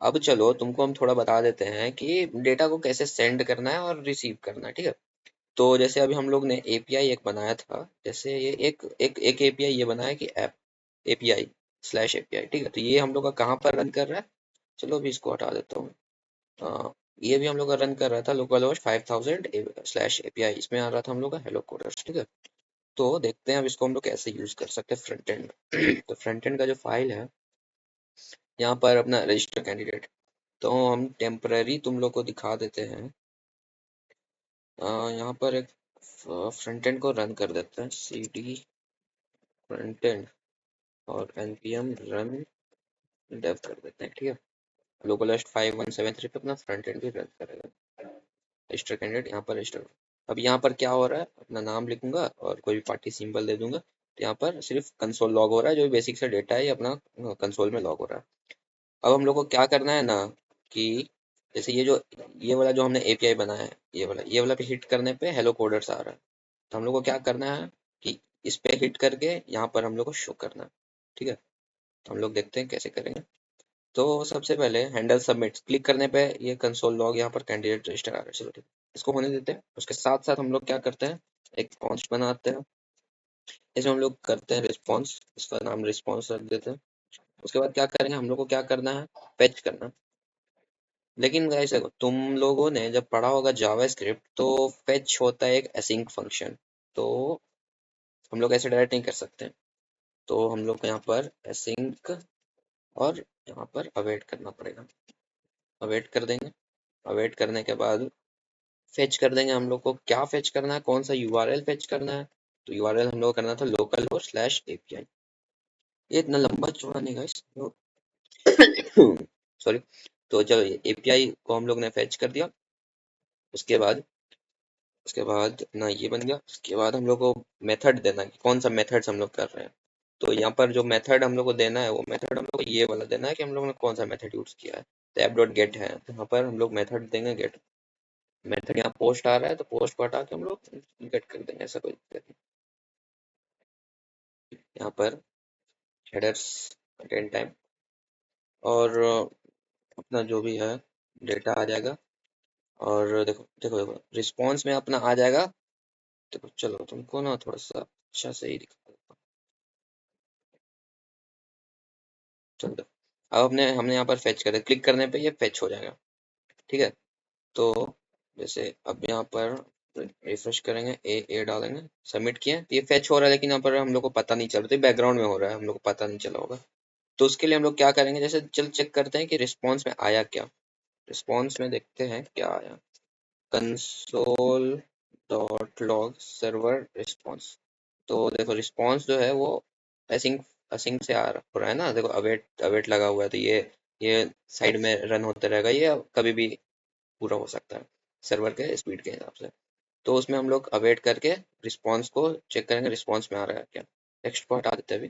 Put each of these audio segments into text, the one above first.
अब चलो तुमको हम थोड़ा बता देते हैं कि डेटा को कैसे सेंड करना है और रिसीव करना है, ठीक है। तो जैसे अभी हम लोग ने एपीआई एक बनाया था, जैसे ये एक एपीआई ये बनाया कि ऐप एपीआई स्लैश एपीआई, ठीक है। तो ये हम लोग का कहाँ पर रन कर रहा है, चलो अभी इसको हटा देता हूँ। ये भी हम लोग का रन कर रहा था लोकल होस्ट 5000 स्लैश एपीआई, इसमें आ रहा था हम लोग का हेलो कोडर्स, ठीक है। तो देखते हैं अब इसको हम लोग कैसे यूज कर सकते हैं फ्रंट एंड तो फ्रंट एंड का जो फाइल है यहाँ पर अपना रजिस्टर कैंडिडेट, तो हम टेम्पररी तुम लोग को दिखा देते हैं। यहाँ पर एक फ्रंट एंड को रन कर देते हैं, सी डी फ्रंट एंड और npm रन डेव कर देते हैं, ठीक है। लोकलहोस्ट 5173 पे अपना फ्रंट एंड भी रन करेगा। रजिस्टर कैंडिडेट यहाँ पर रजिस्टर, अब यहाँ पर क्या हो रहा है, अपना नाम लिखूंगा और कोई भी पार्टी सिंबल दे दूंगा, तो यहाँ पर सिर्फ कंसोल लॉग हो रहा है, जो बेसिक से डेटा है ये अपना कंसोल में लॉग हो रहा है। अब हम लोग को क्या करना है ना, कि जैसे ये वाला जो हमने एपीआई बनाया है, ये वाला पे हिट करने पे हेलो कोडर्स आ रहा है। तो हम लोग को क्या करना है कि इस पे हिट करके यहाँ पर हम लोग को शो करना है, ठीक है। तो हम लोग देखते हैं कैसे करेंगे। तो सबसे पहले हैंडल सबमिट क्लिक करने पे ये कंसोल लॉग यहाँ पर कैंडिडेट रजिस्टर आ रहा है, चलो ठीक है। इसको होने देते हैं। उसके साथ साथ हम लोग क्या करते हैं, एक पॉन्च बनाते हैं, इसमें हम लोग करते हैं रिस्पॉन्स, इसका नाम रिस्पॉन्स रख देते हैं। उसके बाद क्या करेंगे, हम लोग को क्या करना है, फेच करना। लेकिन गाइस देखो, तुम लोगों ने जब पढ़ा होगा जावास्क्रिप्ट, तो फेच होता है एक एसिंक फंक्शन, तो हम लोग ऐसे डायरेक्ट नहीं कर सकते। तो हम लोग को यहाँ पर एसिंक और यहाँ पर अवेट करना पड़ेगा। अवेट कर देंगे। अवेट करने के बाद फेच कर देंगे। हम लोग को क्या फेच करना है, कौन सा यूआरएल फेच करना है, तो यूआरएल हम लोग को करना था लोकल होस्ट स्लैश एपीआई। ये इतना लंबा चौड़ा नहीं गाइस, सॉरी। तो चलो ये एपीआई को हम लोग ने फेच कर दिया। उसके बाद ना ये बन गया। उसके बाद हम लोग को मेथड देना है कि कौन सा मेथड्स हम लोग कर रहे हैं। तो यहाँ पर जो मेथड हम लोग को देना है, वो मेथड हम लोग को ये वाला देना है कि हम लोग ने कौन सा मेथड यूज किया है। तो ऐप डॉट गेट है, तो यहाँ पर हम लोग मेथड देंगे गेट। मेथड यहाँ पोस्ट आ रहा है, तो पोस्ट को हटा के हम लोग गेट कर देंगे, ऐसा कोई दिक्कत नहीं। यहाँ पर हेडर्स कंटेंट टाइम और अपना जो भी है डेटा आ जाएगा। और देखो देखो देखो रिस्पॉन्स में अपना आ जाएगा। देखो चलो तुमको ना थोड़ा सा अच्छा से ही दिखा देता हूँ। चलो देखो, अब हमने यहाँ पर फेच कर दिया, क्लिक करने पे ये फेच हो जाएगा, ठीक है। तो जैसे अब यहाँ पर रिफ्रेश करेंगे, ए डालेंगे, सबमिट किया, तो ये फेच हो रहा है, लेकिन यहाँ पर हम लोग को पता नहीं चल रहा, बैकग्राउंड में हो रहा है, हम लोग को पता नहीं चला होगा। तो उसके लिए हम लोग क्या करेंगे, जैसे चल चेक करते हैं कि रिस्पॉन्स में आया क्या। रिस्पॉन्स में देखते हैं क्या आया, console dot log server response. तो देखो रिस्पॉन्स जो है वो असिंक असिंक से हो रहा है ना। देखो अवेट अवेट लगा हुआ है, तो ये साइड में रन होते रहेगा, ये कभी भी पूरा हो सकता है सर्वर के स्पीड के हिसाब से। तो उसमें हम लोग अवेट करके रिस्पॉन्स को चेक करेंगे, रिस्पॉन्स में आ रहा है क्या। टेक्स्ट को हटा देते हैं अभी,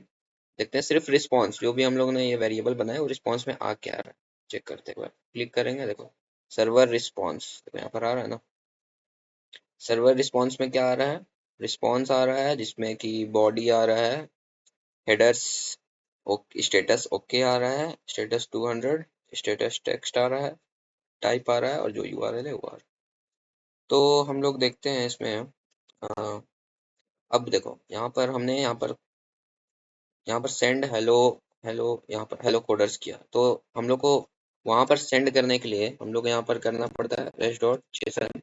देखते हैं सिर्फ रिस्पॉन्स जो भी हम लोग ने ये वेरिएबल बनाया वो रिस्पॉन्स में आ क्या रहा है, चेक करते हुए क्लिक करेंगे। देखो सर्वर रिस्पॉन्स, देखो यहाँ पर आ रहा है ना। सर्वर रिस्पॉन्स में क्या आ रहा है, रिस्पॉन्स आ रहा है जिसमें कि बॉडी आ रहा है, हेडर्स स्टेटस ओके आ रहा है, स्टेटस 200, स्टेटस टेक्स्ट आ रहा है, टाइप आ रहा है और जो यूआरएल है वो आ रहा है। तो हम लोग देखते हैं इसमें अब देखो यहाँ पर सेंड हेलो हेलो, यहाँ पर हेलो कोडर्स किया, तो हम लोग को वहां पर सेंड करने के लिए हम लोग यहाँ पर करना पड़ता है रेस्ट डॉट जेसन।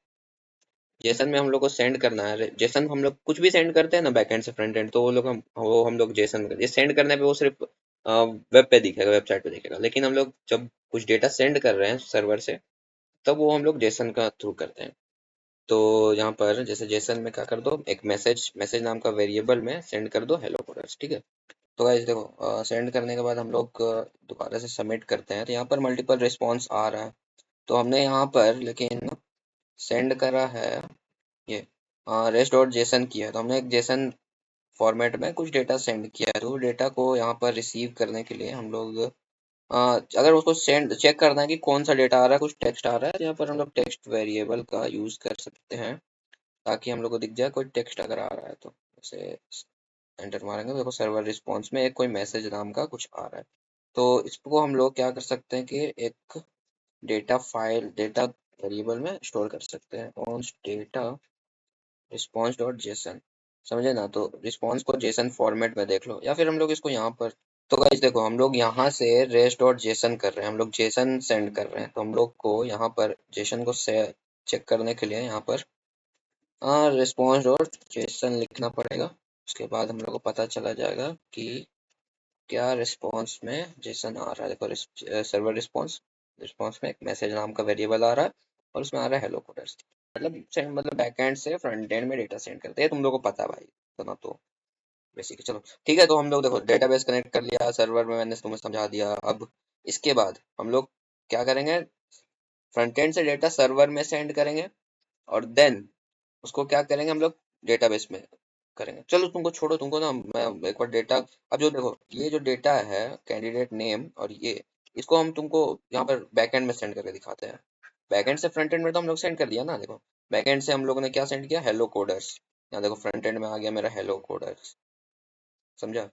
जेसन में हम लोग को सेंड करना है, जेसन हम लोग कुछ भी सेंड करते हैं ना बैक एंड से फ्रंट एंड, तो वो हम लोग जेसन में, ये सेंड करने पे वो सिर्फ वेब पे दिखेगा, वेबसाइट पे दिखेगा। लेकिन हम लोग जब कुछ डेटा सेंड कर रहे हैं सर्वर से, तब वो हम लोग जेसन का थ्रू करते हैं। तो यहाँ पर जैसे जेसन में क्या कर दो, एक मैसेज मैसेज नाम का वेरिएबल में सेंड कर दो हेलो कोडर्स, ठीक है। तो गाइस देखो सेंड करने के बाद हम लोग दोबारा से सबमिट करते हैं, तो यहाँ पर मल्टीपल रिस्पॉन्स आ रहा है। तो हमने यहाँ पर लेकिन सेंड करा है ये रेस्ट डॉट जेसन किया है, तो हमने एक जेसन फॉर्मेट में कुछ डेटा सेंड किया है। तो डेटा को यहाँ पर रिसीव करने के लिए हम लोग अगर उसको सेंड चेक करना है कि कौन सा डेटा आ रहा है, कुछ टेक्स्ट आ रहा है, तो यहाँ पर हम लोग टेक्स्ट वेरिएबल का यूज कर सकते हैं, ताकि हम लोग को दिख जाए कोई टेक्स्ट अगर आ रहा है। तो जैसे एंटर मारेंगे, देखो सर्वर रिस्पॉन्स में एक कोई मैसेज नाम का कुछ आ रहा है। तो इसको हम लोग क्या कर सकते हैं कि एक डेटा वेरिएबल में स्टोर कर सकते हैं on data response dot JSON. समझे ना? तो रिस्पॉन्स को जेसन फॉर्मेट में देख लो, या फिर हम लोग इसको यहाँ पर, तो गाइस देखो हम लोग यहाँ से रेस डॉट जेसन कर रहे हैं, हम लोग जेसन सेंड कर रहे हैं, तो हम लोग को यहाँ पर जेसन को चेक करने के लिए यहाँ पर रिस्पॉन्स डॉट जेसन लिखना पड़ेगा। उसके बाद हम लोग को पता चला जाएगा कि क्या रिस्पॉन्स में जेसन आ रहा है। देखो सर्वर रिस्पॉन्स रिस्पॉन्स में एक मैसेज नाम का वेरिएबल आ रहा है और उसमें आ रहा है हेलो कोडर्स। मतलब बैकएंड से फ्रंट एंड में डेटा सेंड करते हैं, तुम लोग को पता है भाई इतना तो बेसिकली। चलो ठीक है, तो हम लोग देखो डेटाबेस कनेक्ट कर लिया सर्वर में, मैंने तुम्हें समझा दिया। अब इसके बाद हम लोग क्या करेंगे, फ्रंट एंड से डेटा सर्वर में सेंड करेंगे और देन उसको क्या करेंगे हम लोग डेटाबेस में करेंगे। चलो तुमको छोड़ो, तुमको ना मैं एक बार डेटा, अब जो देखो ये जो डेटा है कैंडिडेट नेम और ये, इसको हम तुमको यहाँ पर बैकएंड में सेंड करके दिखाते हैं। बैकएंड से फ्रंट एंड में तो हम लोग सेंड कर दिया ना। देखो बैकएंड से हम लोगों ने क्या सेंड किया, हेलो कोडर्स। यहाँ देखो फ्रंट एंड में आ गया मेरा हेलो कोडर्स, समझा?